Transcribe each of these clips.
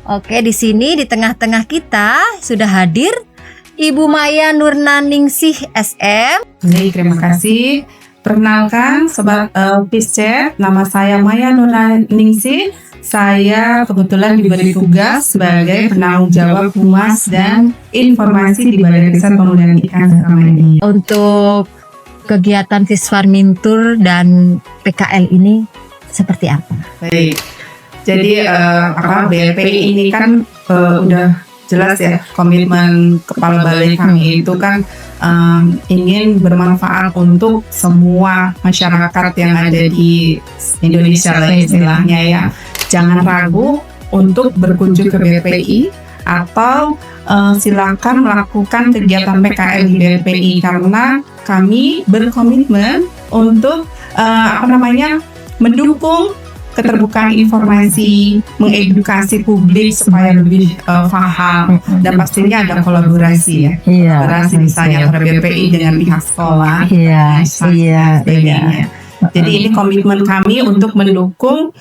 Oke, di sini di tengah-tengah kita sudah hadir Ibu Maya Nurnaningsih SM. Baik, terima kasih. Perkenalkan Sobat Fishchat, nama saya Maya Nurnaningsih. Saya kebetulan diberi tugas sebagai penanggung jawab humas dan informasi di Balai Riset Pemulihan Ikan selama ini. Untuk kegiatan Fish Farming Tour dan PKL ini seperti apa? Baik, jadi BLPI ini kan udah jelas ya, komitmen kepala balai kami itu kan ingin bermanfaat untuk semua masyarakat yang ada di Indonesia lah istilahnya ya. Jangan ragu untuk berkunjung ke BLPI atau silakan melakukan kegiatan PKL di BLPI karena kami berkomitmen untuk mendukung keterbukaan informasi, mengedukasi publik supaya lebih paham dan pastinya ada kolaborasi ya. Kolaborasi misalnya antara BLPI dengan pihak sekolah. Sebagainya. Jadi ini komitmen kami untuk mendukung,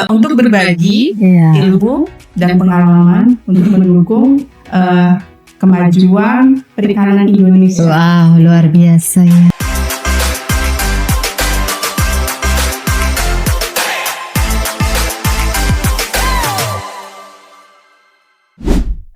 untuk berbagi ilmu dan pengalaman untuk mendukung kemajuan perikanan Indonesia. Wow, luar biasa ya.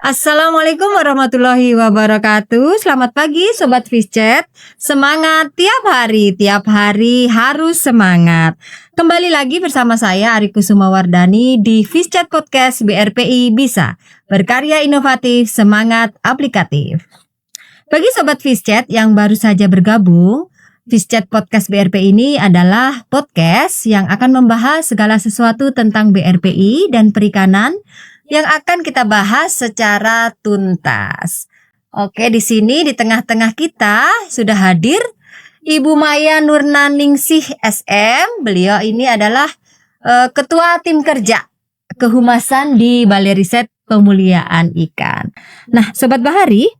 Assalamualaikum warahmatullahi wabarakatuh. Selamat pagi Sobat Fishchat. Semangat tiap hari harus semangat. Kembali lagi bersama saya Ari Kusumawardani di Fishchat Podcast BRPI Bisa. Berkarya inovatif, semangat aplikatif. Bagi Sobat Fishchat yang baru saja bergabung, Fishchat Podcast BRPI ini adalah podcast yang akan membahas segala sesuatu tentang BRPI dan perikanan yang akan kita bahas secara tuntas. Oke, di sini di tengah-tengah kita sudah hadir Ibu Maya Nurnaningsih SM. Beliau ini adalah Ketua Tim Kerja Kehumasan di Balai Riset Pemulihan Ikan. Nah, Sobat Bahari,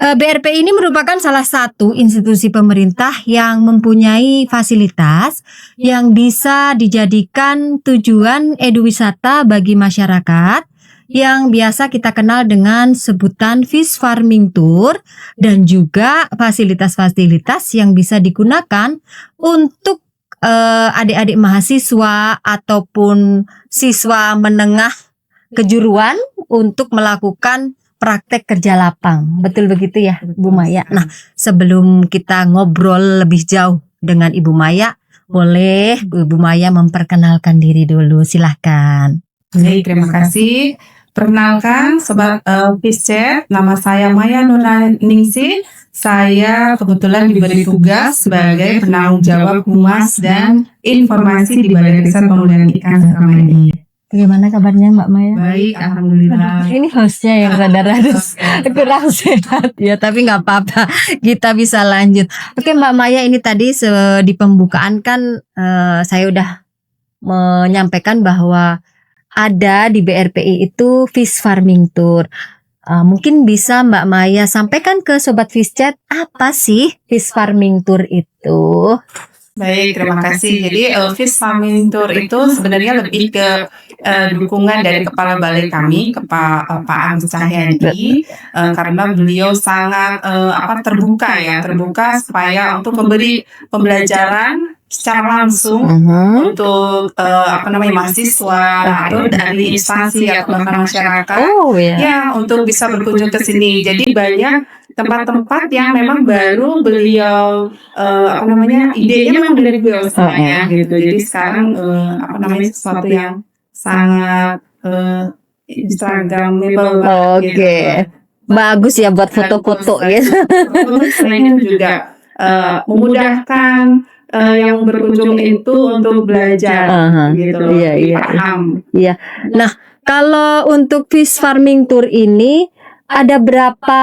BRPI ini merupakan salah satu institusi pemerintah yang mempunyai fasilitas yang bisa dijadikan tujuan eduwisata bagi masyarakat yang biasa kita kenal dengan sebutan Fish Farming Tour dan juga fasilitas-fasilitas yang bisa digunakan untuk adik-adik mahasiswa ataupun siswa menengah kejuruan untuk melakukan praktek kerja lapang. Betul begitu ya Bu Maya? Nah, sebelum kita ngobrol lebih jauh dengan Ibu Maya, boleh Ibu Maya memperkenalkan diri dulu, silahkan. Baik, terima kasih. Perkenalkan Sobat Fishchat, nama saya Maya Nurnaningsih. Saya kebetulan diberi tugas sebagai penanggung jawab humas dan informasi di Balai Riset Pemulihan Ikan selama ini. Bagaimana kabarnya Mbak Maya? Baik, alhamdulillah. Ini hostnya yang rada-rada kurang sehat ya, tapi nggak apa-apa, kita bisa lanjut. Oke Mbak Maya, ini tadi di pembukaan kan saya udah menyampaikan bahwa ada di BRPI itu Fish Farming Tour. Mungkin bisa Mbak Maya sampaikan ke Sobat Fishchat, apa sih Fish Farming Tour itu? Baik, terima kasih. Jadi Fish Farming Tour itu sebenarnya lebih ke dukungan dari kepala balai kami, Pak Agus Cahyadi, karena beliau sangat terbuka supaya untuk memberi pembelajaran secara langsung untuk mahasiswa atau dari instansi atau bahkan masyarakat untuk bisa berkunjung ke sini. Jadi banyak tempat-tempat yang memang baru beliau idenya memang dari beliau sebenarnya gitu. Jadi sekarang sesuatu yang sangat Instagramable gitu. Bagus ya buat foto-foto gitu. Selain itu juga memudahkan yang berkunjung itu untuk belajar gitu, paham. Iya. Nah, kalau untuk Fish Farming Tour ini ada berapa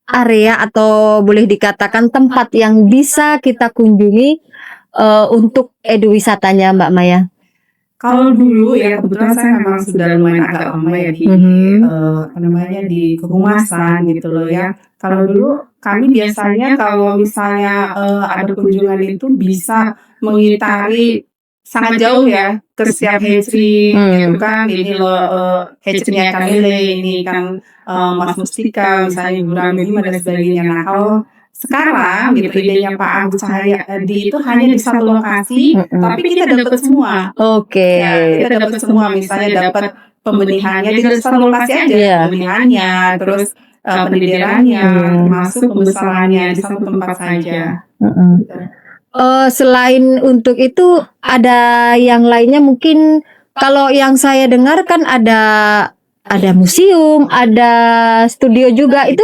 area atau boleh dikatakan tempat yang bisa kita kunjungi untuk eduwisatanya Mbak Maya? Kalau dulu ya kebetulan saya memang sudah lumayan agak lama ya di di kehumasan gitu loh ya. Kalau dulu kami biasanya kalau misalnya ada kunjungan itu bisa mengitari sangat jauh ya ke setiap hatchery gitu kan. Ini loh hatchery-nya Kamele, ini kan Mas Mustika, misalnya Ibu Ramilima dan sebagainya. Nah, kalau sekarang gitu idenya Pak Agus Cahyadi itu hanya di satu lokasi, tapi kita dapat semua. Oke. Ya, kita dapat semua, misalnya dapat pembenihannya di satu lokasi aja, Iya. pembenihannya, terus pendidikannya, termasuk pembesarannya di satu tempat saja. Gitu. Selain untuk itu ada yang lainnya mungkin. Kalau yang saya dengar kan ada museum, ada studio juga, itu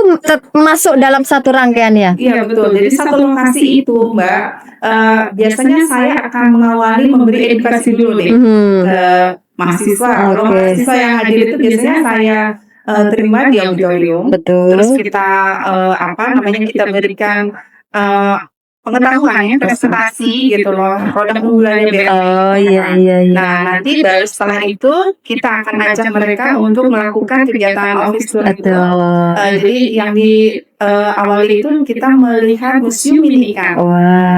masuk dalam satu rangkaian ya? Iya betul. Jadi satu lokasi itu Mbak, biasanya saya akan mengawali memberi edukasi dulu deh ke mahasiswa. Kalau mahasiswa yang hadir itu biasanya saya terima di auditorium. Betul. Terus kita kita berikan pengetahuannya, presentasi gitu loh, produk unggulannya BRPI. Oh iya. Nah, nanti baru setelah itu kita akan ajak mereka untuk melakukan kegiatan office tour gitu. Jadi yang di awal itu kita melihat museum mini ikan.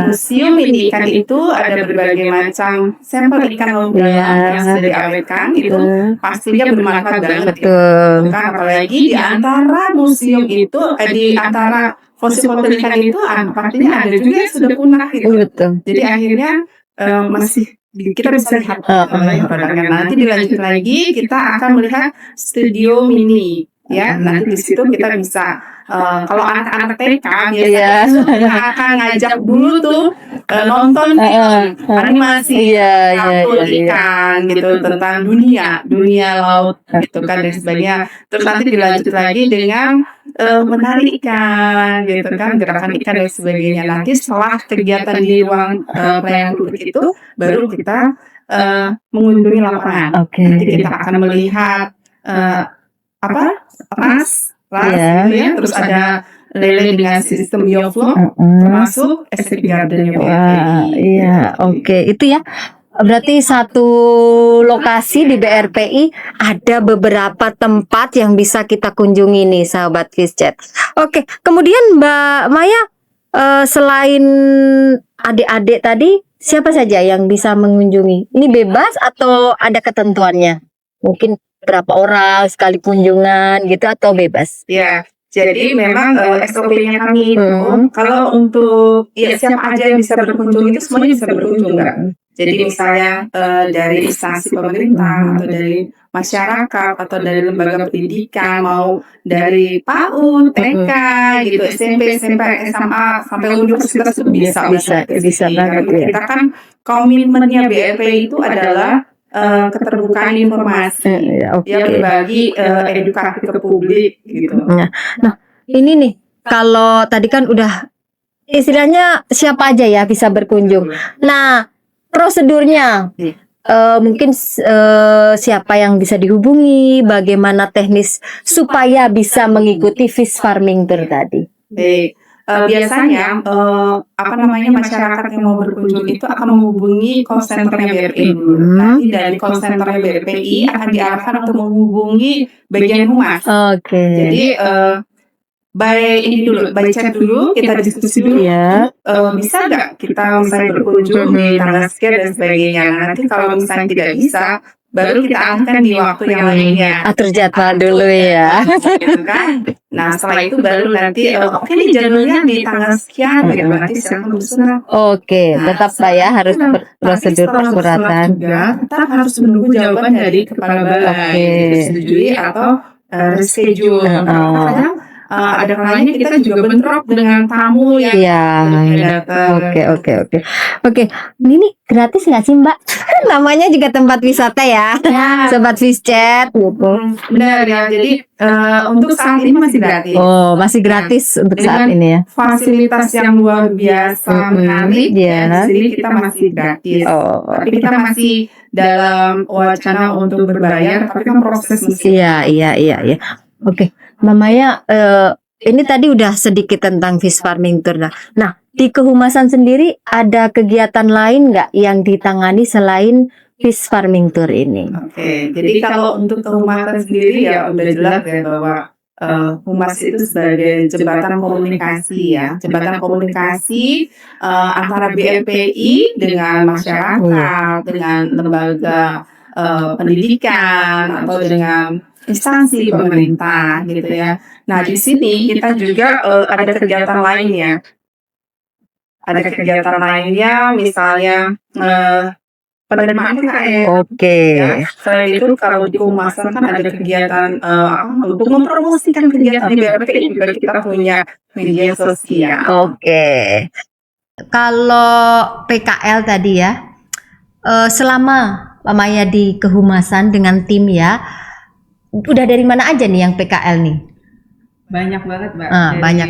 Museum mini ikan itu ada berbagai macam sampel ikan laut yang sudah diawetkan, itu pastinya bermanfaat banget. Betul. Kan apalagi di antara museum itu, di antara fosil-fosil ikan itu pastinya ada juga yang sudah punah gitu. Betul. Jadi akhirnya masih kita bisa lihat produknya. Nanti dilanjut lagi kita akan melihat studio mini ya. Nanti di situ kita bisa kalau anak-anak TK biasanya akan ngajak dulu tuh nonton animasi kartun ikan gitu tentang dunia laut gitu kan dan sebagainya. Terus nanti dilanjut lagi dengan menari ikan gitu kan, gerakan ikan dan sebagainya. Nanti setelah kegiatan di ruang pelayanan publik itu baru kita mengunjungi lapangan. Nanti kita akan melihat ras gitu ya. Terus ada lele dengan sistem bioflow, termasuk escape garden Itu ya. Berarti satu lokasi di BRPI ada beberapa tempat yang bisa kita kunjungi nih, sahabat Fishchat. Oke, kemudian Mbak Maya, selain adik-adik tadi, siapa saja yang bisa mengunjungi? Ini bebas atau ada ketentuannya? Mungkin berapa orang sekali kunjungan gitu atau bebas? Ya. Jadi memang SOP-nya kami itu kalau untuk siapa aja yang bisa berkunjung itu semuanya bisa berkunjung Mbak. Jadi misalnya dari instansi pemerintah atau dari masyarakat atau dari lembaga pendidikan, mau dari PAUD, TK gitu, SMP, SMA sampai universitas itu bisa banget. Kita kan komitmennya BRPI itu adalah keterbukaan informasi, berbagi edukasi ke publik gitu. Nah, ini nih kalau tadi kan udah istilahnya siapa aja ya bisa berkunjung. Nah, prosedurnya mungkin siapa yang bisa dihubungi, bagaimana teknis supaya bisa mengikuti fish farming tour tadi. Baik. Biasanya masyarakat yang mau berkunjung itu akan menghubungi call center-nya BRPI dulu. Nanti dari call center-nya BRPI akan diarahkan untuk menghubungi bagian humas. Jadi by chat dulu, kita diskusi dulu ya. Bisa nggak kita misalnya berkunjung di tanggal sekian dan sebagainya. Nanti kalau misalnya tidak bisa, baru kita arahkan di waktu yang lainnya. Atur jadwal dulu ya. Gitu kan. Nah setelah itu baru nanti oke nih jadwalnya di tanggal sekian gitu. Nanti silakan bersurat. Tetap ya harus prosedur persuratan. Tetap harus menunggu jawaban dari kepala balai, disetujui atau reschedule. Ada kalanya kita juga bentrok dengan tamu yang datang. Oke. Ini gratis nggak sih Mbak? Namanya juga tempat wisata ya. Sobat Fishchat. Benar ya. Jadi untuk saat ini masih gratis. Masih gratis untuk saat ini ya. Fasilitas yang luar biasa menarik ya. Di sini kita masih gratis. Tapi kita masih dalam wacana untuk berbayar. Tapi kan proses masih. Iya. Oke. Mamaya, ini tadi udah sedikit tentang fish farming tour. Nah, di kehumasan sendiri ada kegiatan lain nggak yang ditangani selain fish farming tour ini? Jadi kalau untuk kehumasan sendiri ya udah jelas ya bahwa humas itu sebagai jembatan komunikasi ya, jembatan komunikasi antara BRPI dengan masyarakat, dengan lembaga pendidikan atau dengan instansi pemerintah gitu ya. Nah di sini kita juga ada kegiatan lainnya. Ada kegiatan lainnya, misalnya penerimaan PKL. Oke. Ya, selain itu kalau di Humasan kan ada kegiatan untuk mempromosikan kegiatan di BRPI juga kita punya media sosial. Oke. Kalau PKL tadi ya, selama Maya di kehumasan dengan tim ya, udah dari mana aja nih yang PKL nih? Banyak banget Mbak, dari banyak.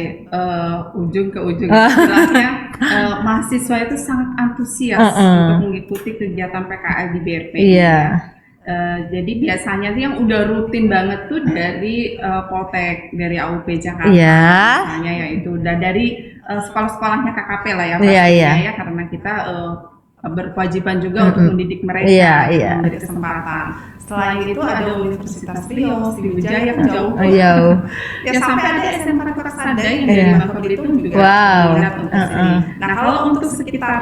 Ujung ke ujung. Istilahnya mahasiswa itu sangat antusias untuk mengikuti kegiatan PKL di BRPI. Iya. Jadi biasanya tuh yang udah rutin banget tuh dari Poltek, dari AUP Jakarta. Iya. Misalnya ya itu udah dari sekolah-sekolahnya KKP lah ya, Iya, iya. ya karena kita berkewajiban juga untuk mendidik mereka, memberi kesempatan. Selain itu ada Universitas Riau, Sriwijaya kan jauh. Jauh. Ya sampai ada SMK Persada yang dari Bangka Belitung juga minat untuk sini. Nah kalau untuk sekitar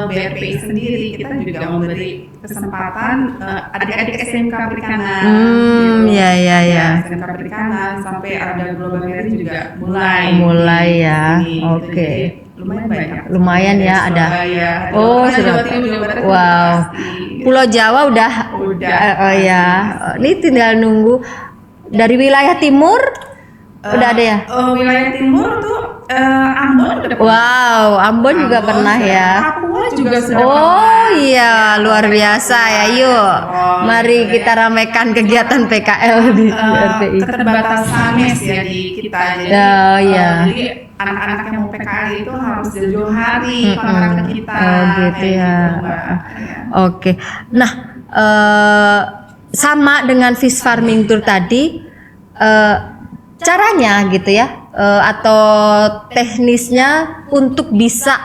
BRPI sendiri kita juga memberi kesempatan adik-adik SMK Perikanan. Iya. SMK Perikanan sampai ada Global Marine juga mulai ya. Oke. Oke. Lumayan banyak. Lumayan ya ada. Jawa Timur, Jawa Barat. Wow. Pulau Jawa udah. Ya. Ini tinggal nunggu dari wilayah timur. Udah ada ya? Wilayah timur tuh Ambon udah. Wow, Ambon juga pernah ya. Papua juga sudah. Oh iya, luar biasa ya. Yuk, mari kita ramaikan kegiatan PKL di BRPI. Keterbatasan mes ya di kita. Jadi, jadi anak-anak yang mau PKL itu harus jauh hari kontak ke kita. Gitu ya. Oke. Nah, sama dengan fish farming tour tadi, caranya gitu ya, atau teknisnya untuk bisa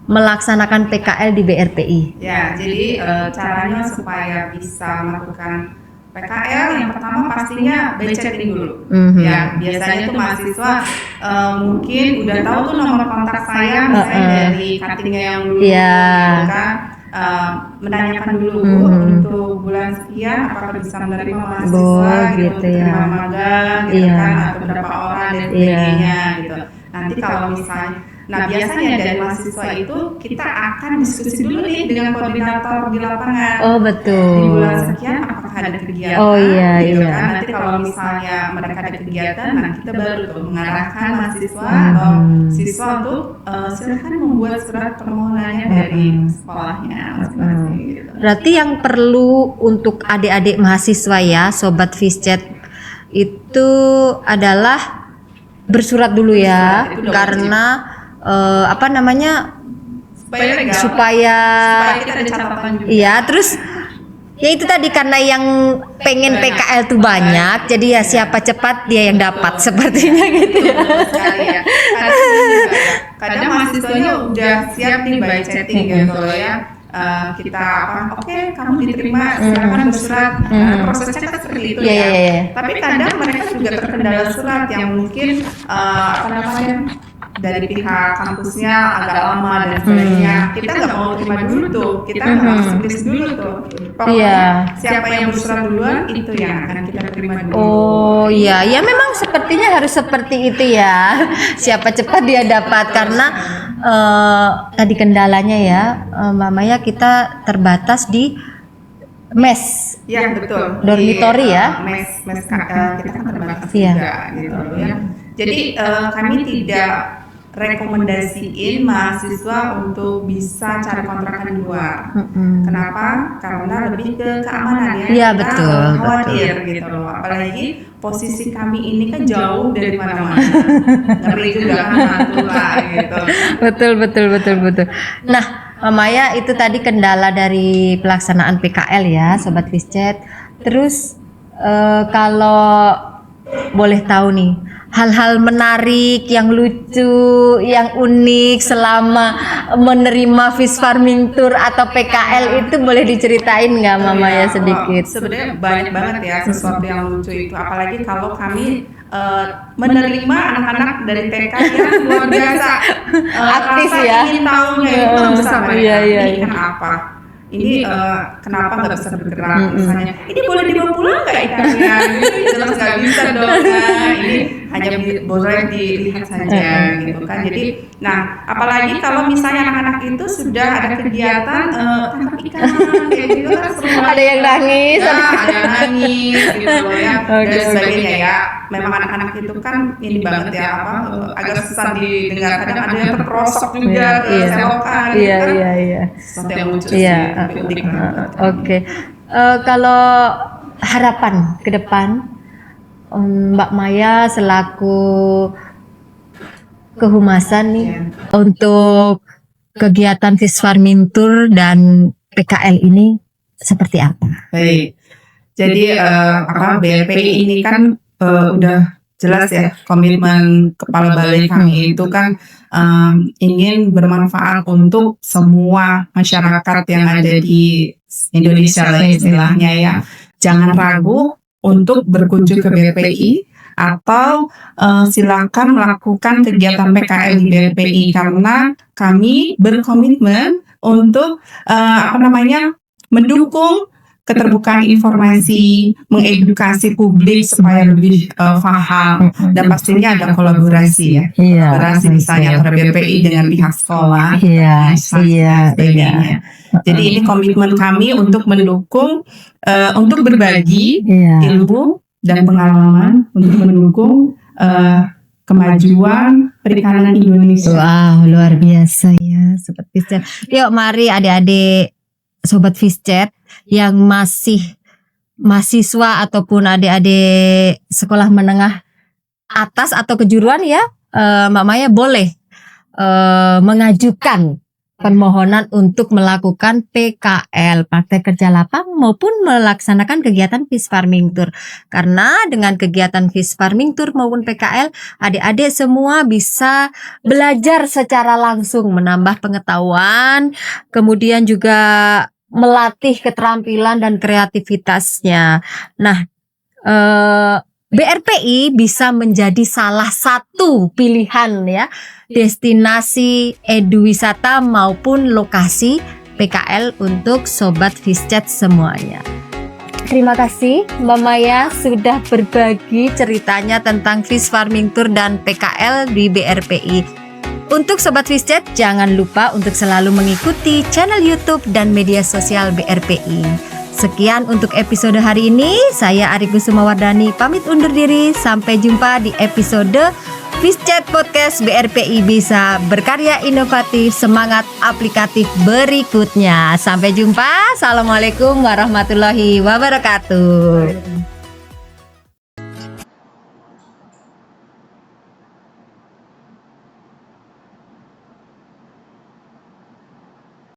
melaksanakan PKL di BRPI. Ya, jadi caranya supaya bisa melakukan PKL yang pertama pastinya budgeting dulu. Ya, biasanya tuh mahasiswa mungkin udah tahu tuh nomor kontak saya misalnya dari cuttingnya yang dulu, kan menanyakan dulu untuk bulan sekian apakah bisa menerima mahasiswa gitu terima magang gitu kan atau berapa orang dan sebagainya gitu. Nanti kalau misalnya biasanya dari mahasiswa itu kita akan diskusi dulu nih dengan koordinator di lapangan. Oh betul. Di bulan sekian apakah ada kegiatan? Oh iya gitu iya. Kan? Nanti kalau misalnya mereka ada kegiatan, nah kita baru tuh mengarahkan mahasiswa atau siswa untuk silakan membuat surat permohonannya dari sekolahnya masing-masing. Gitu. Berarti yang perlu untuk adik-adik mahasiswa ya, sobat Fishchat itu adalah bersurat dulu ya, karena supaya kita ada catatan juga. Iya, terus ya itu tadi karena yang pengen PKL tuh banyak, jadi ya siapa cepat dia yang dapat sepertinya gitu ya. Sekali ya. Kadang mahasiswanya udah siap nih by chatting gitu loh ya. Kita oke, kamu diterima, silakan bersurat. Prosesnya kan seperti itu ya. Tapi kadang mereka juga terkendala surat yang mungkin dari pihak kampusnya agak lama dan sebagainya. Kita nggak mau terima dulu tuh, kita harus tulis dulu tuh. Pokoknya siapa yang bersurat duluan itu yang akan kita terima dulu. Oh iya, ya memang sepertinya harus seperti itu ya. Siapa cepat dia dapat karena tadi kendalanya ya, Mbak Maya, kita terbatas di mes. Ya betul. Dormitory ya. Mes kita kan terbatas juga gitu ya. Jadi kami tidak rekomendasiin mahasiswa untuk bisa cari kontrakan di luar. Kenapa? Karena lebih ke keamanan ya. Iya betul. Khawatir gitu loh. Apalagi posisi kami ini kan jauh dari mana-mana. Ngeri juga kan hantu lah gitu. Betul. Nah, Maya, itu tadi kendala dari pelaksanaan PKL ya, sobat Fishchat. Terus kalau boleh tahu nih, hal-hal menarik, yang lucu, yang unik selama menerima fish farming tour atau PKL itu boleh diceritain nggak Mama ya sedikit? Sebenarnya banyak banget ya sesuatu yang lucu itu, apalagi kalau kami menerima anak-anak dari TK yang luar biasa Aktif rasa ya. ingin tahunya itu terbesar mereka. Iya, iya, Ini kan apa? Ini kenapa nggak bisa bergerak? Misalnya, ini boleh dibawa pulang nggak ikannya? Ini jelas nggak bisa dong. Nah, ini hanya boleh dilihat saja gitu kan. Jadi, nah apalagi kalau misalnya anak-anak itu sudah ada kegiatan tangkap ikan kayak gitu kan seru banget. Ada yang nangis, Ya, ada yang nangis gitu loh ya, Oke, dan sebagainya ya. Memang anak-anak itu kan ini banget ya, agak susah didengar. Kadang ada yang terperosok juga ke selokan gitu Iya, kan. iya, iya. Sesuatu yang lucu Iya, sih, tapi unik banget. Oke. Kalau harapan ke depan, Mbak Maya selaku kehumasan nih untuk kegiatan fish farming tour dan PKL ini seperti apa? Baik. Jadi BRPI ini kan udah jelas ya, komitmen kepala balai kami itu kan ingin bermanfaat untuk semua masyarakat yang ada di Indonesia lah istilahnya ya. Jangan ragu untuk berkunjung ke BRPI atau silakan melakukan kegiatan PKL di BRPI karena kami berkomitmen untuk mendukung keterbukaan informasi, mengedukasi publik supaya lebih paham, dan pastinya ada kolaborasi ya. Kolaborasi misalnya antara BPI dengan pihak sekolah, sebagainya. Jadi ini komitmen kami untuk mendukung, untuk berbagi ilmu dan pengalaman untuk mendukung kemajuan perikanan Indonesia. Wow, luar biasa ya, Sobat Fish Chat. Yuk mari adik-adik Sobat Fish Chat yang masih mahasiswa ataupun adik-adik sekolah menengah atas atau kejuruan ya, Mbak Maya boleh mengajukan permohonan untuk melakukan PKL, praktek kerja lapang, maupun melaksanakan kegiatan fish farming tour. Karena dengan kegiatan fish farming tour maupun PKL, adik-adik semua bisa belajar secara langsung, menambah pengetahuan, kemudian juga melatih keterampilan dan kreativitasnya. Nah, BRPI bisa menjadi salah satu pilihan ya, destinasi eduwisata maupun lokasi PKL untuk Sobat Fish Chat semuanya. Terima kasih Mbak Maya sudah berbagi ceritanya tentang fish farming tour dan PKL di BRPI. Untuk Sobat Fish Chat, jangan lupa untuk selalu mengikuti channel YouTube dan media sosial BRPI. Sekian untuk episode hari ini. Saya Ari Kusumawardani pamit undur diri. Sampai jumpa di episode Fish Chat Podcast BRPI Bisa Berkarya Inovatif Semangat Aplikatif berikutnya. Sampai jumpa. Assalamualaikum warahmatullahi wabarakatuh.